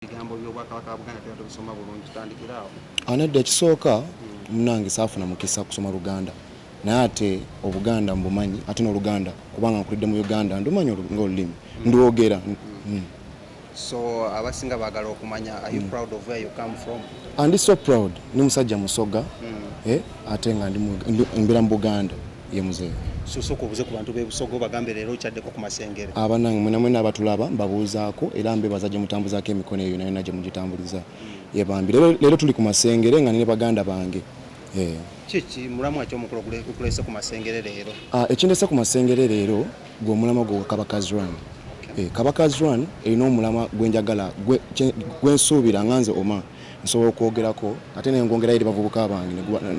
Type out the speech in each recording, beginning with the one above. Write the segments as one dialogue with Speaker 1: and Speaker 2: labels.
Speaker 1: Bigambo by'Obwakabaka Buganda tuyinza kusoma bulungi tutandikirawo.
Speaker 2: Anadde ekisooka munange saafuna mukisa kusoma Luganda. Naye ate Obuganda mbumanyi ate n'Oluganda kubanga nkulidde mu Uganda ndumanyi ng'olulimi ndwogera.
Speaker 1: So abasinga baagala okumanya, are you proud of where you come from?
Speaker 2: And so proud ni musajja Musoga ate nga mbira mu Buganda ye muzee.
Speaker 1: Sosoko obuze ku bantu b'Ebusoga bagambe leero kyaddeko ku Masengere.
Speaker 2: Abanange mwena abatulaba mbabuuzaako era mbebaza gye mutambuzaako emikono eyo nayo gye mugitambuliza. Ye bambi leero tuli ku Masengere nga ne baganda bange.
Speaker 1: Kiki mulamu akyo omukulu gukulese ku Masengere leero?
Speaker 2: Ekindese ku Masengere leero gwe omulama gwa Kabaka's Run. Kabaka's Run erina omulama gwenjagala gwensuubira nganze Omar nsobola okwogerako ate ne ngongerayo eri bavubuka bange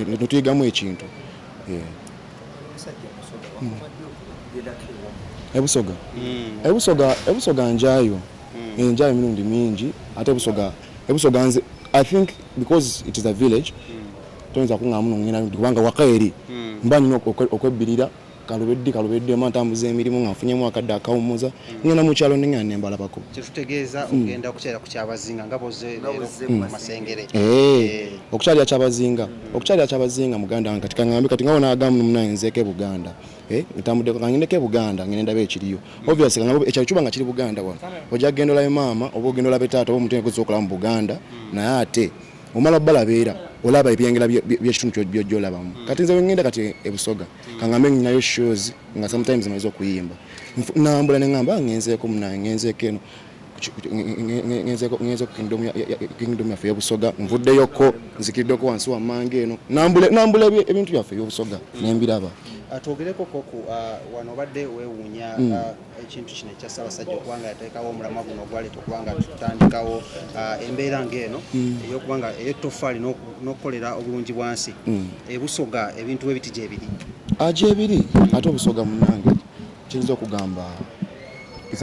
Speaker 2: ne tuyigamu ekintu. Ebusoga njayo enjayo mirundi mingi ate Ebusoga nze I think because it is a village toyinza kunga muno ngina kubanga wakaeri mbanyi okwebirira kalubedde mantambuza emirimu nga nfunyemu akadde akawumuza ngena mu kyalo ninga nembala bako
Speaker 1: kitutegeeza ogenda okukyala ku kyabazinga nga boze mu Masengere
Speaker 2: okukyali akyabazinga muganda wange kati ngambe kati ngawo nagamu munayenzeke Buganda ntambudde kangindeke Buganda ngenda be ekiriyo obviously ngabo ekyali kibanga kiri Buganda wa ojja gendo la mama obo gendo la betaata obo mutene kuzokola mu Buganda naye ate omala balabeera olaba ebyengera by'ekitundu by'olabamu kati nze ngenda kati Ebusoga kangambe nayo shows nga sometimes maize okuyimba nambula nengamba ngenzeeko munangenzeeko eno ngenzeeko kingdom yafe y'Obusoga nvuddeyoko nzikiddeko wansi wa mange eno nambula ebintu byaffe y'Obusoga nembiraba.
Speaker 1: Twogereko koku wano badde weewuunya ekintu kino ekya Ssaabasajja okubanga yateekawo omulamwa guno ogwaleeta okubanga tutandikawo embeera ng'eno ey'okubanga ey'ettoffaali n'okukolera obulungi bwansi. Ebusoga ebintu bwe biti gyebiri
Speaker 2: gyebiri ate Obusoga munange kiyinza okugamba it's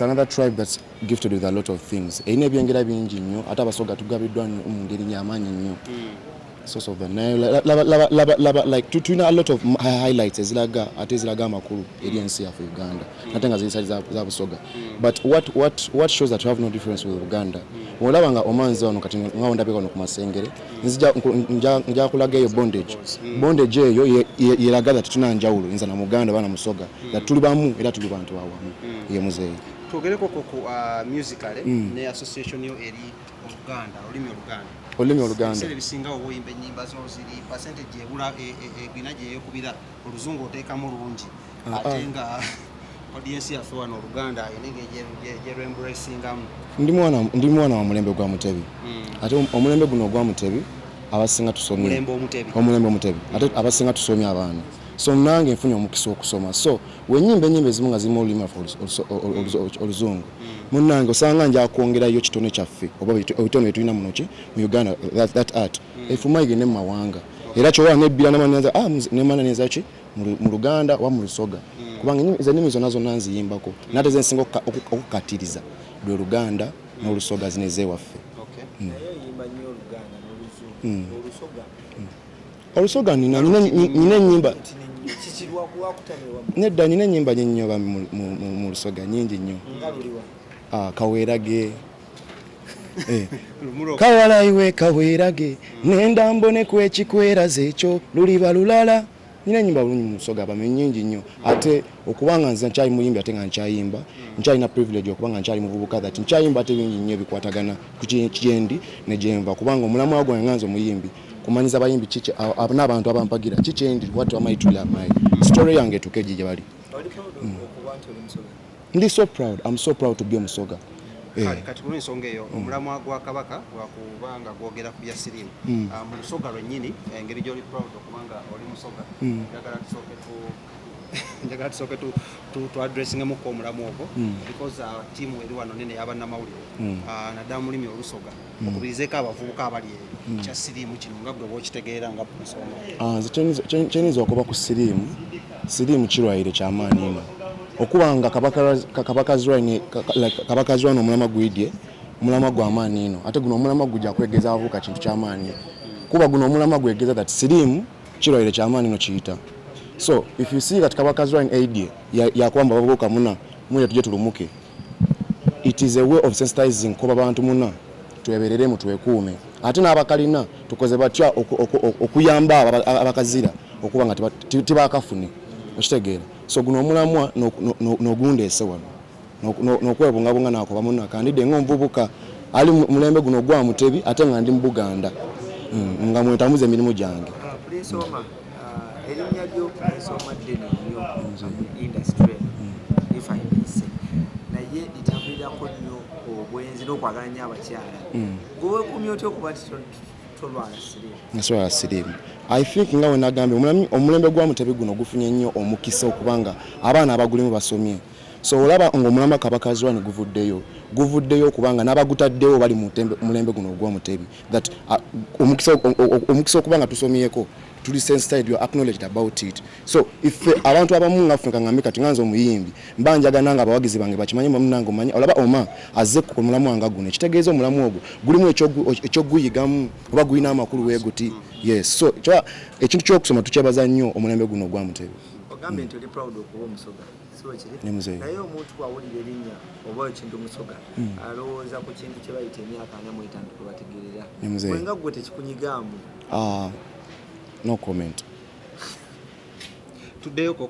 Speaker 2: another tribe that's gifted with a lot of things. Erina ebyengera bingi nnyo ate Abasoga tugabiddwa mu ngeri y'amaanyi nnyo. Source of the like to a lot of highlights ezilaga amakulu eri ensi yafe Uganda ate nga ziri za Busoga. But what shows that you have no difference with Uganda olaba nga omanzi wano kati ngawo ndabika wano ku Masengere nja kulaga eyo bondage eyo yeraga that tuna njawulo nza na Muganda bana Musoga that tuli bamu era tuli bantu awamu ye muzeeyi.
Speaker 1: Twogereko ku musically ne association yo eri Oluganda
Speaker 2: Oluganda
Speaker 1: sele bisinga oboyimba ennyimba zo ziri percentage ebula egwina gye yekubira oluzungu oteekamu lungi ate nga audience yaffe wano Oluganda enenge gye embracingamu.
Speaker 2: Ndi mwana wa mulembe gwa Mutebi ate omulembe guno ogwa Mutebi abasinga tusomye omulembe Mutebi ate abasinga tusomye abaana so nange nfunye omukisa okusoma so wenyimba ennyimba ezimu nga zirimu olulimi oluzungu munange osanga nja kwongerayo kitone kyaffe oba ebitone byetulina muno ki mu Uganda that art efuma igende mu mawanga era kyowa nebbira namanyaza nemana neza ki mu Luganda wa mu Lusoga kubanga ennimi zonna nziyimbako nate zensinga okukatiriza lwe Luganda n'Olusoga zineze waffe. Olusoga nina ennyimba nedda nina ennyimba nnyo mu Lusoga nyingi nnyo. Kaweerage kawalayiwe kaweerage nenda mbone kwekikweraze ekyo luliba lulala nina ennyimba bulungi mu Lusoga bamenyi nyingi nnyo ate okubanga nze nkyali muyimbi ate nga nkyayimba nkyalina privilege okubanga nkyali muvubuka that nkyayimba ate bingi nnyo ebikwatagana ku kyendi ne gyenva kubanga omulamwa gwange nga nze omuyimbi kumanyiza bayimbi kiki n'abantu abampagira kikyendi what am I to my story yange etuuke gye bali. Ndi so proud. I'm so proud to be Omusoga.
Speaker 1: Kati ku nsonga eyo omulamwa gwa Kabaka gwakubanga gwogera ku bya siriimu mu Lusoga lwennyini engeri gy'oli proud okubanga oli Musoga njagala tusooke tu addressingamuko omulamwa ogwo because tiimu eri wano nene y'abannamawulire naddala mu lulimi Olusoga okubirizeeko abavubuka abali eyo kya siriimu kino nga gwe bw'okitegeera nga nsonga
Speaker 2: kyenyinza okuba ku siriimu kirwaire kyamaanyi ino okubanga Kabaka's Run omulama gwidye omulama gw'amaanyi ino ate guno omulama gujja kwegeza abavubuka kintu ky'amaanyi kuba guno omulama gwegeza that siriimu kirwaire kyamaanyi ino kiyita. So if you see that Kabaka's Run aid ya kwamba abavubuka muna tujje tulumuke it is a way of sensitizing kuba bantu muna twebereremu twekuume ate n'abakalina tukoze batya okuyamba abakazira okuba nga tibakafune okitegeera so guno omulamwa n'ogundeese wano n'okwebungabunga nako bamuna kandide ng'omuvubuka ali mulembe guno gwa Mutebi ate nga ndi mu Buganda nga mwetamuze emirimu gyange
Speaker 3: Prince Omar erinnya lyo Prince Omar ddene nnyo mu industry if I may say naye litambulirako nnyo obwenzi n'okwagala nnyo abakyala gwe weekuumye otya okuba nti tolwala siriimu
Speaker 2: nswala siriimu I think nga we nagambye omulembe gwa Mutebi guno gufunye nnyo omukisa okubanga abaana abagulimu basomye so olaba ng'omulamba Kabakazwani guvuddeyo kubanga n'abagutaddewo bali mulembe guno ogwa Mutebi that omukisa okubanga tusomyeko tuli sensitized, you are acknowledged about it. So if abantu abamu ngafuna ngamika tinganzo muyimbi mbanja nanga abawagizi bange bakimanyi munango manyi olaba Omar azze ku mulamu wanga guno kitegeeza omulamu ogwo gulimu ekyo guyigamu oba guyina amakulu weguti yes so ekintu ky'okusoma tukyabaza nnyo omulembe guno gwa Mutebi
Speaker 3: ogambe nti oli proud okuba Omusoga naye omuntu bw'awulira erinnya oba ekintu Omusoga alowooza ku kintu kye bayita emyaka 45 kwebategeerera wenga gwe tekikunyigaamu
Speaker 2: no comment
Speaker 1: tuddeyo ku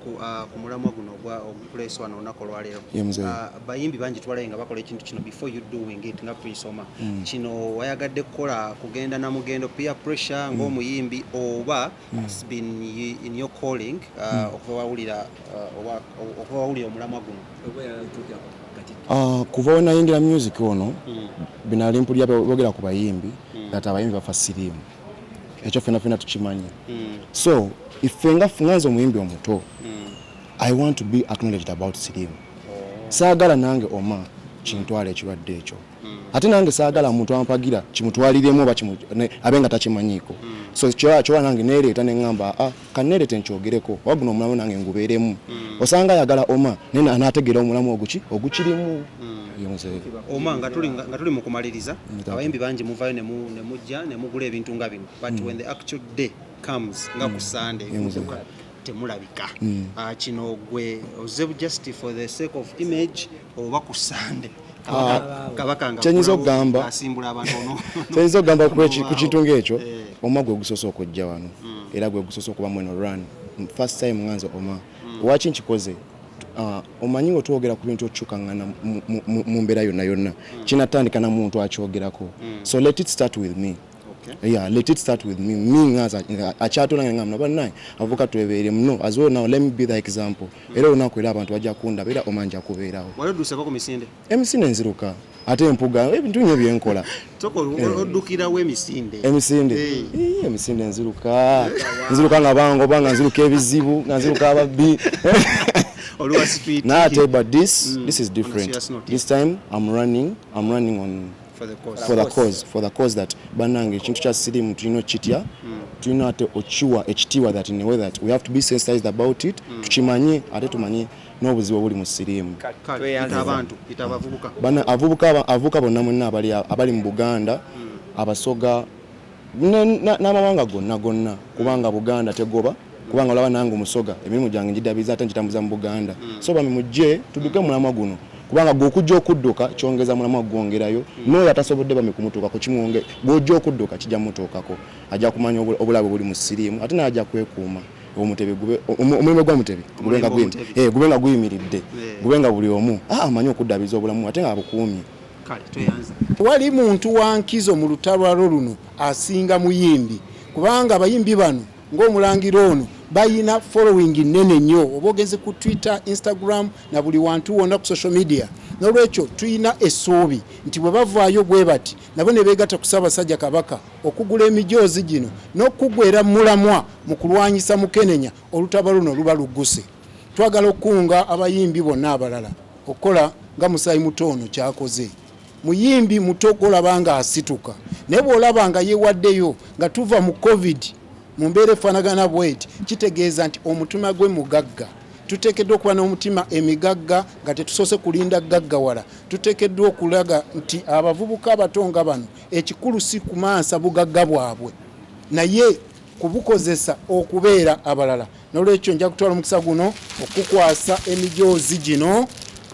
Speaker 1: mulamwa guno ogwa Prince wano olunaku olwaleero bayimbi bangi twalaye nga bakola ekintu kino before you doing it nga Prince Omar kino wayagadde kukola kugenda na mugendo peer pressure ng'omuyimbi oba it's been in your calling okuwawulira omulamwa guno
Speaker 2: kuva we nayingira music ono binali mpulira boogera ku bayimbi that abayimbi bafa siriimu ekyo fena tukimanyi so ife nga funganza omuyimbi omuto I want to be acknowledged about siriimu saagala nange Omar kintwala ekirwadde ekyo ate nange saagala muntu ampagira kimutwaliremu oba abenga takimanyiiko so kyowa nange neereeta neŋŋamba kanneerete nkyogereko oba guno omulamu nange ngubeeremu osanga ayagala Omar naye anaategeera omulamu ogukirimu
Speaker 1: Omar nga tuli mu kumaliriza abayimbi bangi muvayo ne mujja ne mugula ebintu nga bino but when the actual day comes nga ku Sunday temulabika kino gwe oze just for the sake of image oba ku Sunday kabakanga
Speaker 2: kyenyiza okugamba
Speaker 1: asimbula abantu ono
Speaker 2: kyenyiza okugamba ku kintu ng'ekyo Omar gwe gusoose okujja wano era gwe gusoose okuba mweno run first time nganza Omar waki nkikoze omanyi nga twogera ku bintu okyukangana mu mbeera yonna kinatandika na muntu akyogerako so let it start with me yeah let it start with me ngaza akyatulanga ngamna banaye avuka twebeere muno as well now let me be the example era onako era abantu bajja kunda era omanja kubeerawo
Speaker 1: walodusako ku misinde
Speaker 2: emisinde nziruka ate empuga ebintu nyo byenkola
Speaker 1: toko odukira we emisinde
Speaker 2: emisinde nziruka nga bango banga nziruka ebizibu nziruka ababbi
Speaker 1: street
Speaker 2: but this is different this time I'm running on for the cause that banange ekintu kya siriimu tulina okitya tulina ate okiwa ekitiibwa that in a way that we have to be sensitized about it tukimanye ate tumanye n'obuzibu obuli mu siriimu avubuka bonna mwenna abali mu Buganda Abasoga n'amawanga gonna kubanga Buganda tegoba kubanga olaba nange Omusoga emirimu gyange ngidabiza ate ngitambuza mu Buganda so bamujje tuduke mulamwa guno kubanga gw'okujja okudduka kyongeza mulamwa gwongerayo n'oyo atasobodde bamekumutuukako kimwonge gw'ojja okudduka kijja mutuukako ajja kumanya obulabe buli mu siriimu ate n'ajja kwekuuma omulimu gwa Mutebi gube nga guyimiridde gube nga buli omu amanyi okuddabiza obulamu ate nga bukuumye
Speaker 4: wali muntu wankizo mu lutalwalo luno asinga muyimbi kubanga abayimbi bano ng'omulangira ono bayina following nene nnyo oba ogeze ku Twitter, Instagram na buli wantu wonna ku social media n'olwekyo tuyina essuubi nti bwe bavaayo bwe bati nabo ne beegatta ku Ssaabasajja Kabaka okugula emijoozi gino n'okugwera mulamwa mu kulwanyisa Mukenenya olutaba luno luba lugguse twagala okukunga abayimbi bonna abalala okukola nga Musaayi Mutono kyakoze muyimbi muto golaba nga asituka naye bw'olaba nga yeewaddeyo nga tuva mu COVID mu mbeera efaanagana bweti kitegeeza nti omutima gwe mugagga tuteekeddwa okuba n'omutima emigagga nga tetusoose kulinda gaggawala tuteekeddwa okulaga nti abavubuka abato nga bano ekikulu si kumansa bugagga bwabwe naye kubukozesa okubeera abalala n'olwekyo nja kutwala omukisa guno okukwasa emijoozi gino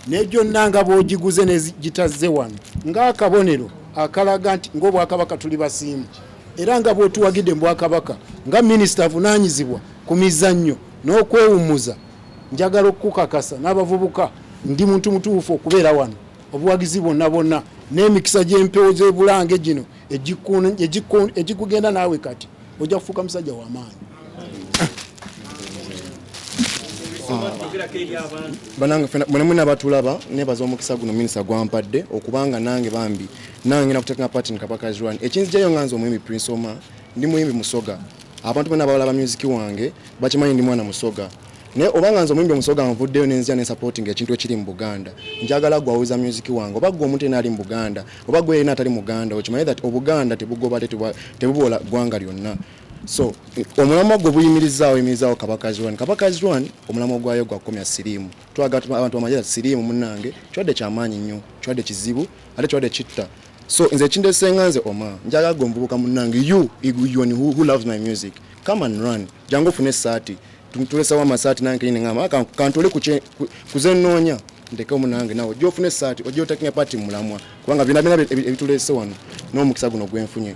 Speaker 4: nejo nanga bogiguze ne gitazze wano ng'akabonero akalaga nti ng'Obwakabaka tuli basiimu era nga bw'otuwagidde mu Bwakabaka nga minisita avunaanyizibwa ku mizannyo n'okwewummuza njagala okukakasa n'abavubuka ndi muntu mutuufu okubeera wano obuwagizi bonna n'emikisa gy'empewo z'ebulange gino egikugenda naawe kati ojja kufuuka musajja w'amaanyi.
Speaker 2: Banange mwe muna batulaba nebaza omukisa guno minisita gwampadde okubanga nange bambi nange nakuteeka party in Kabaka's Run ekinzijayo nganza omuyimbi Prince Omar ndi muyimbi Musoga abantu bonna balaba music wange bakimanyi ndi mwana Musoga ne obanga nzo omuyimbi Musoga nvuddeyo nenzija ne supporting ekintu ekiri mu Buganda njagala gwawuza music wange oba gwe omuntu ali mu Buganda oba gwe yena atali mu Buganda okimanyi that Obuganda tebugoba tebubola gwanga lyonna. So omulamwa gwe buyimirizaawo Kabaka's Run omulamwa gwayo gwakomya siriimu twagala abantu bamanyira siriimu munnange kiwadde kyamaanyi nnyo kiwadde kizibu ate kiwadde kitta. So nze kindesenganze Omar njagala gwe omuvubuka munnange you who loves my music come and run jangu ofune essaati tulesa wa masaati nange ine ngama kantole kuzenoonya ndeke omunange nawe ojja ofune essaati ojja otakinga party mulamwa kubanga bina ebitulese wano n'omukisa guno gwenfunye